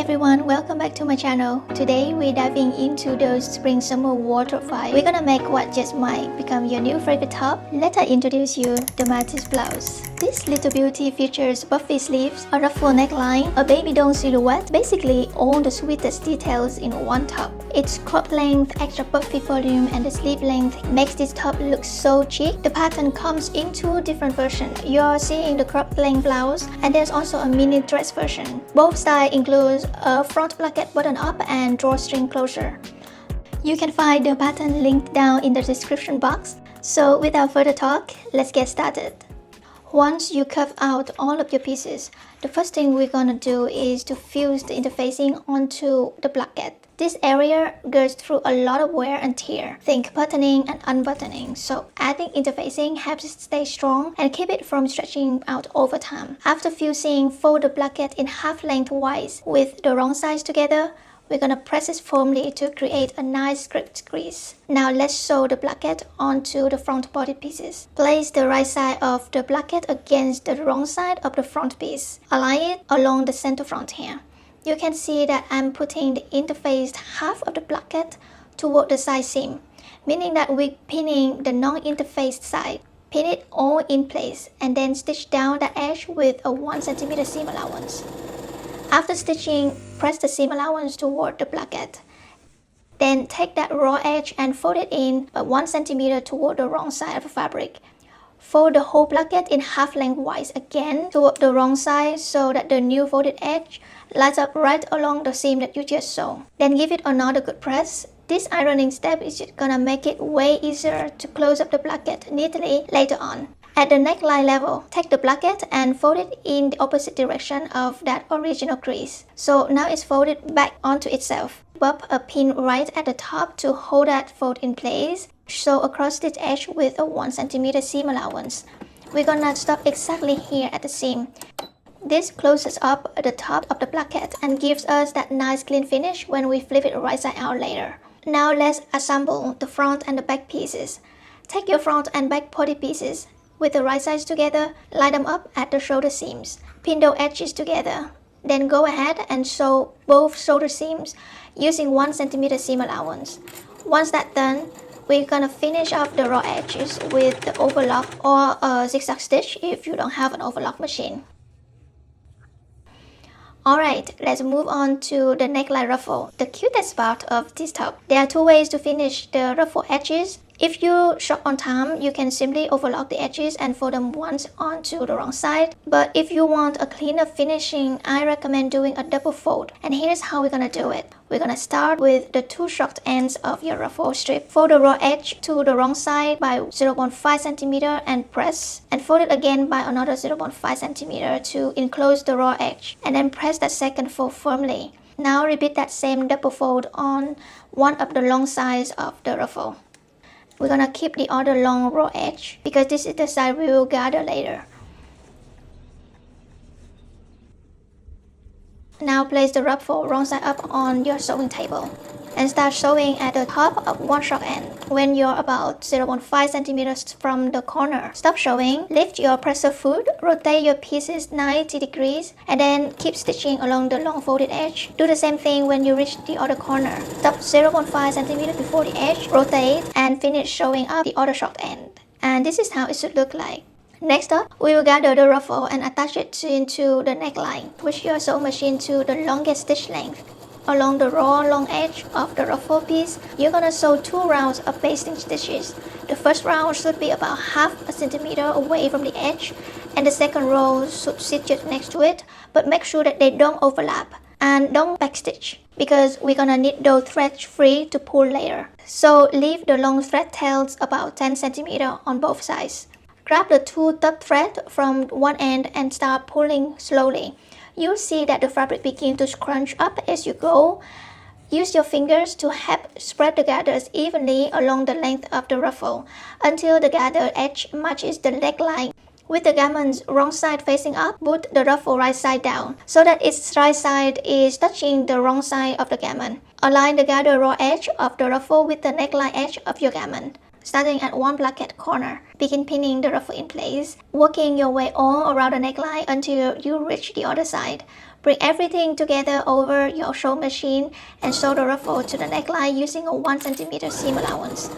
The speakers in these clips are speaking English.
everyone, welcome back to my channel. Today we're diving into the spring-summer wardrobe vibe. We're gonna make what just might become your new favorite top. Let I introduce you the Mathilde Blouse. This little beauty features puffy sleeves, a ruffle neckline, a baby doll silhouette, basically all the sweetest details in one top. Its crop length, extra puffy volume, and the sleeve length makes this top look so chic. The pattern comes in two different versions. You're seeing the crop length blouse, and there's also a mini dress version. Both styles include a front placket button up and drawstring closure. You can find the pattern linked down in the description box. So without further talk, let's get started. Once you cut out all of your pieces, the first thing we're gonna do is to fuse the interfacing onto the placket. This area goes through a lot of wear and tear. Think buttoning and unbuttoning, so adding interfacing helps it stay strong and keep it from stretching out over time. After fusing, fold the placket in half lengthwise with the wrong sides together. We're gonna press it firmly to create a nice script crease. Now let's sew the placket onto the front body pieces. Place the right side of the placket against the wrong side of the front piece. Align it along the center front here. You can see that I'm putting the interfaced half of the placket toward the side seam, meaning that we're pinning the non-interfaced side. Pin it all in place and then stitch down the edge with a 1 cm seam allowance. After stitching, press the seam allowance toward the placket. Then take that raw edge and fold it in by 1 cm toward the wrong side of the fabric. Fold the whole placket in half lengthwise again toward the wrong side so that the new folded edge lines up right along the seam that you just sewn. Then give it another good press. This ironing step is just gonna make it way easier to close up the placket neatly later on. At the neckline level, take the placket and fold it in the opposite direction of that original crease. So now it's folded back onto itself. Pop a pin right at the top to hold that fold in place. Sew across this edge with a 1 cm seam allowance. We're gonna stop exactly here at the seam. This closes up the top of the placket and gives us that nice clean finish when we flip it right side out later. Now let's assemble the front and the back pieces. Take your front and back body pieces with the right sides together, line them up at the shoulder seams. Pin those edges together. Then go ahead and sew both shoulder seams using 1 cm seam allowance. Once that's done, we're gonna finish off the raw edges with the overlock or a zigzag stitch if you don't have an overlock machine. Alright, let's move on to the neckline ruffle, the cutest part of this top. There are two ways to finish the ruffle edges. If you're short on time, you can simply overlock the edges and fold them once onto the wrong side. But if you want a cleaner finishing, I recommend doing a double fold. And here's how we're gonna do it. We're gonna start with the two short ends of your ruffle strip. Fold the raw edge to the wrong side by 0.5 cm and press. And fold it again by another 0.5 cm to enclose the raw edge. And then press that second fold firmly. Now repeat that same double fold on one of the long sides of the ruffle. We're gonna keep the other long raw edge because this is the side we will gather later. Now place the ruffle wrong side up on your sewing table and start sewing at the top of one short end. When you're about 0.5 cm from the corner, stop sewing, lift your presser foot, rotate your pieces 90 degrees, and then keep stitching along the long folded edge. Do the same thing when you reach the other corner. Stop 0.5 cm before the edge, rotate, and finish sewing up the other short end. And this is how it should look like. Next up, we will gather the ruffle and attach it into the neckline. Push your sewing machine to the longest stitch length. Along the raw long edge of the ruffle piece, you're gonna sew 2 rounds of basting stitches. The first round should be about half a centimeter away from the edge, and the second row should sit just next to it, but make sure that they don't overlap. And don't backstitch, because we're gonna need those threads free to pull later. So leave the long thread tails about 10 cm on both sides. Grab the 2 top threads from one end and start pulling slowly. You'll see that the fabric begins to scrunch up as you go. Use your fingers to help spread the gathers evenly along the length of the ruffle until the gather edge matches the neckline. With the garment's wrong side facing up, put the ruffle right side down so that its right side is touching the wrong side of the garment. Align the gather raw edge of the ruffle with the neckline edge of your garment. starting at one placket corner. Begin pinning the ruffle in place, working your way all around the neckline until you reach the other side. Bring everything together over your sewing machine and sew the ruffle to the neckline using a 1 cm seam allowance.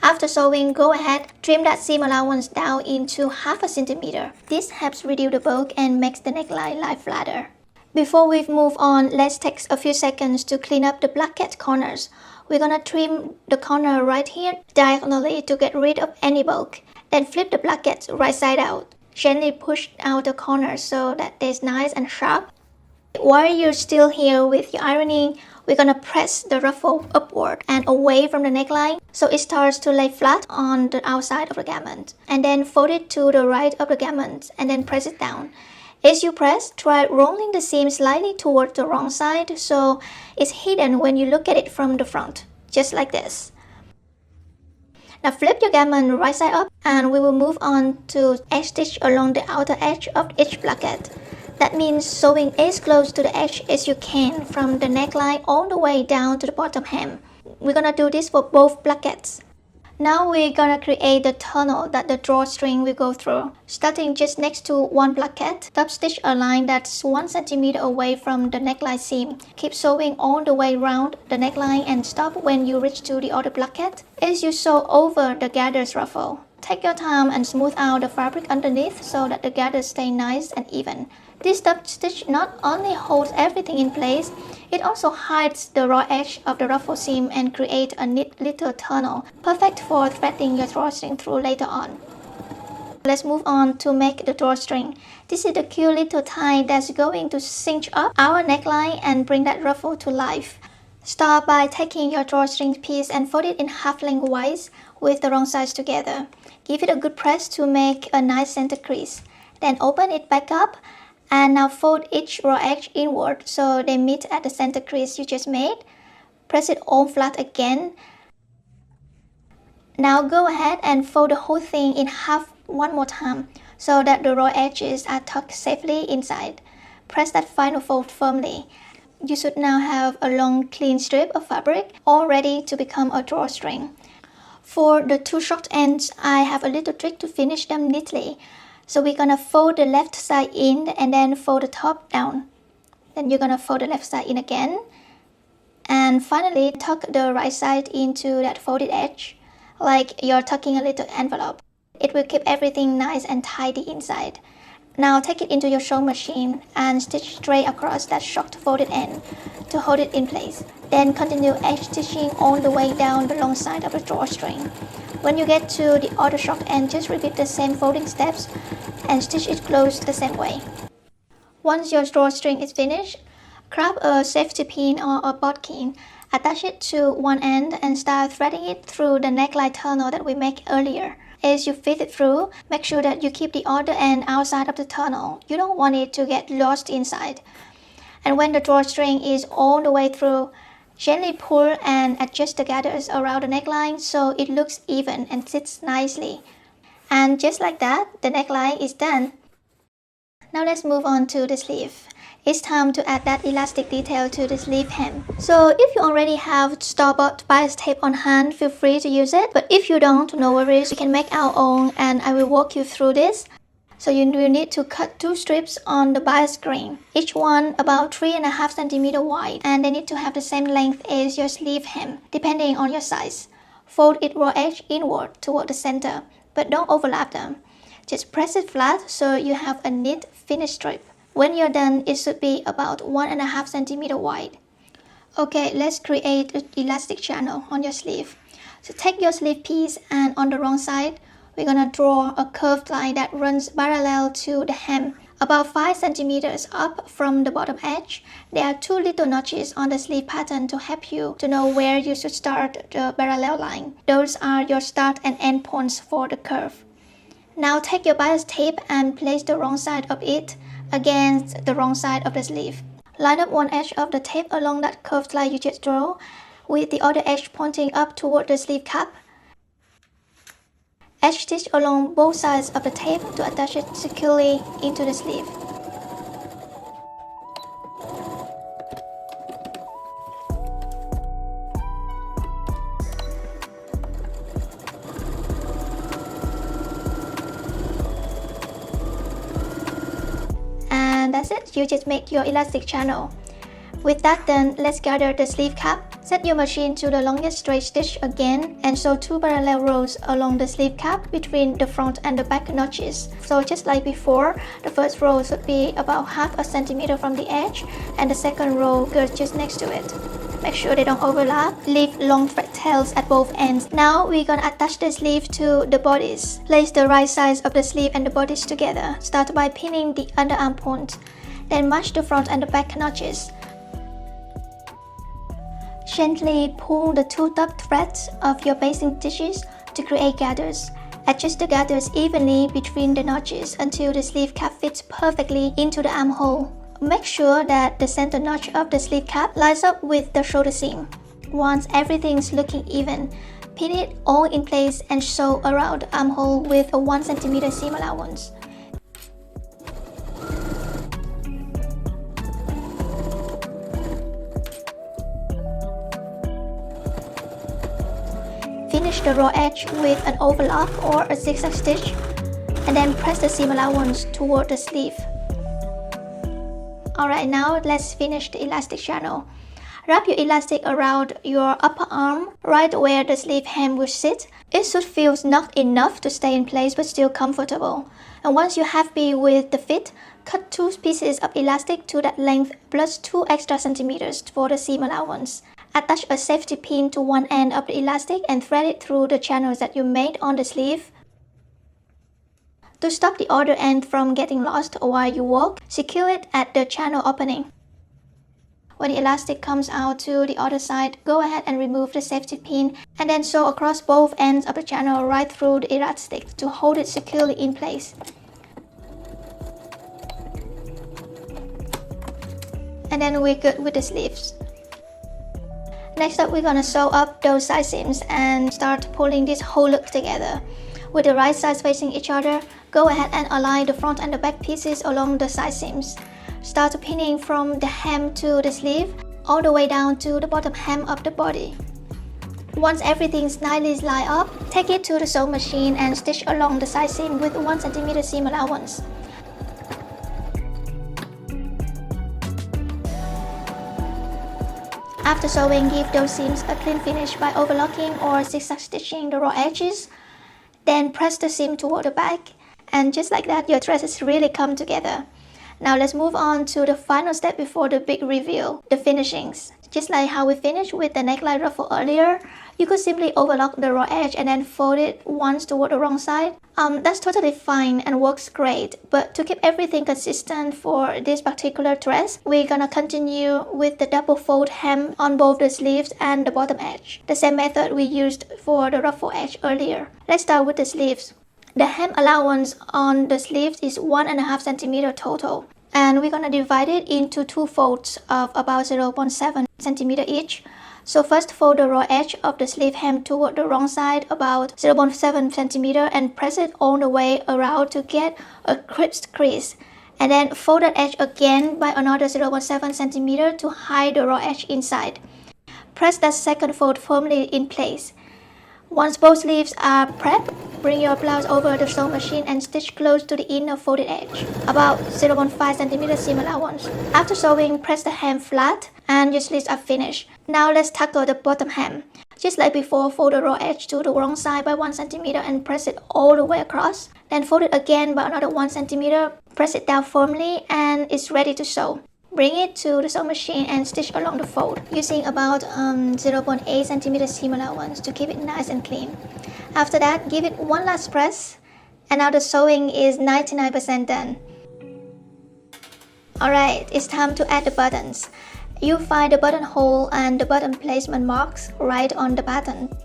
After sewing, go ahead, trim that seam allowance down into 0.5 cm. This helps reduce the bulk and makes the neckline lie flatter. Before we move on, let's take a few seconds to clean up the placket corners. We're gonna trim the corner right here diagonally to get rid of any bulk. Then flip the placket right side out. Gently push out the corners so that it's nice and sharp. While you're still here with your ironing, we're gonna press the ruffle upward and away from the neckline so it starts to lay flat on the outside of the garment. And then fold it to the right of the garment and then press it down. As you press, try rolling the seam slightly towards the wrong side so it's hidden when you look at it from the front, just like this. Now flip your garment right side up and we will move on to edge stitch along the outer edge of each placket. That means sewing as close to the edge as you can from the neckline all the way down to the bottom hem. We're gonna do this for both plackets. Now we're gonna create the tunnel that the drawstring will go through. Starting just next to one placket, top stitch a line that's 1 cm away from the neckline seam. Keep sewing all the way around the neckline and stop when you reach to the other placket. As you sew over the gathers ruffle, take your time and smooth out the fabric underneath so that the gathers stay nice and even. This top stitch not only holds everything in place, it also hides the raw edge of the ruffle seam and creates a neat little tunnel, perfect for threading your drawstring through later on. Let's move on to make the drawstring. This is the cute little tie that's going to cinch up our neckline and bring that ruffle to life. Start by taking your drawstring piece and fold it in half lengthwise with the wrong sides together. Give it a good press to make a nice center crease. Then open it back up. And now fold each raw edge inward so they meet at the center crease you just made. Press it all flat again. Now go ahead and fold the whole thing in half one more time so that the raw edges are tucked safely inside. Press that final fold firmly. You should now have a long clean strip of fabric all ready to become a drawstring. For the two short ends, I have a little trick to finish them neatly. So we're gonna fold the left side in and then fold the top down. Then you're gonna fold the left side in again. And finally, tuck the right side into that folded edge, like you're tucking a little envelope. It will keep everything nice and tidy inside. Now take it into your sewing machine and stitch straight across that short folded end to hold it in place. Then continue edge stitching all the way down the long side of the drawstring. When you get to the other short end, just repeat the same folding steps and stitch it closed the same way. Once your drawstring is finished, grab a safety pin or a bodkin, attach it to one end and start threading it through the neckline tunnel that we made earlier. As you feed it through, make sure that you keep the other end outside of the tunnel. You don't want it to get lost inside. And when the drawstring is all the way through, gently pull and adjust the gathers around the neckline so it looks even and sits nicely. And just like that, the neckline is done. Now let's move on to the sleeve. It's time to add that elastic detail to the sleeve hem. So if you already have store-bought bias tape on hand, feel free to use it. But if you don't, no worries, we can make our own and I will walk you through this. So you will need to cut two strips on the bias grain, each one about 3.5 cm wide, and they need to have the same length as your sleeve hem, depending on your size. Fold it raw edge inward toward the center, but don't overlap them. Just press it flat so you have a neat finished strip. When you're done, it should be about 1.5 cm wide. Okay, let's create an elastic channel on your sleeve. So take your sleeve piece and on the wrong side, we're gonna draw a curved line that runs parallel to the hem, about 5 cm up from the bottom edge. There are two little notches on the sleeve pattern to help you to know where you should start the parallel line. Those are your start and end points for the curve. Now take your bias tape and place the wrong side of it against the wrong side of the sleeve. Line up one edge of the tape along that curved line you just drew, with the other edge pointing up toward the sleeve cap. Edge stitch along both sides of the tape to attach it securely into the sleeve. that's it, you just make your elastic channel. With that done, let's gather the sleeve cap. Set your machine to the longest straight stitch again and sew 2 parallel rows along the sleeve cap between the front and the back notches. So just like before, the first row should be about half a centimeter from the edge and the second row goes just next to it. Make sure they don't overlap. Leave long thread tails at both ends. Now we're gonna attach the sleeve to the bodice. Place the right sides of the sleeve and the bodice together. Start by pinning the underarm point. Then match the front and the back notches. Gently pull the 2 top threads of your basting stitches to create gathers. Adjust the gathers evenly between the notches until the sleeve cap fits perfectly into the armhole. Make sure that the center notch of the sleeve cap lines up with the shoulder seam. Once everything's looking even, pin it all in place and sew around the armhole with a 1 cm seam allowance. Finish the raw edge with an overlock or a zigzag stitch and then press the seam allowance toward the sleeve. Alright, now let's finish the elastic channel. Wrap your elastic around your upper arm, right where the sleeve hem will sit. It should feel snug enough to stay in place but still comfortable. And once you're happy with the fit, cut 2 pieces of elastic to that length plus 2 extra centimeters for the seam allowance. Attach a safety pin to one end of the elastic and thread it through the channels that you made on the sleeve. To stop the other end from getting lost while you walk, secure it at the channel opening. When the elastic comes out to the other side, go ahead and remove the safety pin and then sew across both ends of the channel right through the elastic to hold it securely in place. And then we're good with the sleeves. Next up, we're gonna sew up those side seams and start pulling this whole look together. With the right sides facing each other, go ahead and align the front and the back pieces along the side seams. Start pinning from the hem to the sleeve, all the way down to the bottom hem of the body. Once everything's nicely lined up, take it to the sewing machine and stitch along the side seam with 1 cm seam allowance. After sewing, give those seams a clean finish by overlocking or zigzag stitching the raw edges. Then press the seam toward the back, and just like that, your dresses really come together. Now let's move on to the final step before the big reveal, the finishings. Just like how we finished with the neckline ruffle earlier, you could simply overlock the raw edge and then fold it once toward the wrong side. That's totally fine and works great, but to keep everything consistent for this particular dress, we're gonna continue with the double fold hem on both the sleeves and the bottom edge, the same method we used for the ruffle edge earlier. Let's start with the sleeves. The hem allowance on the sleeves is 1.5 cm total, and we're gonna divide it into 2 folds of about 0.7 cm each. So first fold the raw edge of the sleeve hem toward the wrong side about 0.7 cm and press it all the way around to get a crisp crease. And then fold that edge again by another 0.7 cm to hide the raw edge inside. Press that second fold firmly in place. Once both sleeves are prepped, bring your blouse over the sewing machine and stitch close to the inner folded edge, about 0.5 cm seam allowance. After sewing, press the hem flat and your sleeves are finished. Now let's tackle the bottom hem. Just like before, fold the raw edge to the wrong side by 1 cm and press it all the way across. Then fold it again by another 1 cm, press it down firmly, and it's ready to sew. Bring it to the sewing machine and stitch along the fold, using about 0.8 cm seam allowance to keep it nice and clean. After that, give it one last press, and now the sewing is 99% done. Alright, it's time to add the buttons. You'll find the buttonhole and the button placement marks right on the pattern.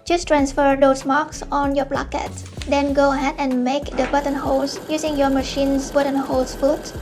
Just transfer those marks on your placket. Then go ahead and make the buttonholes using your machine's buttonholes foot.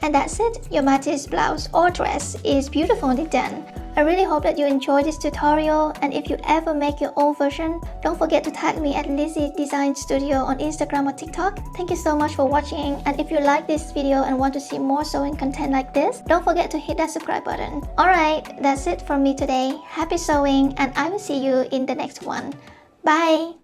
And that's it, your Mathilde blouse or dress is beautifully done. I really hope that you enjoyed this tutorial, and if you ever make your own version, don't forget to tag me at Lizzie Design Studio on Instagram or TikTok. Thank you so much for watching, and if you like this video and want to see more sewing content like this, don't forget to hit that subscribe button. Alright, that's it from me today. Happy sewing, and I will see you in the next one. Bye!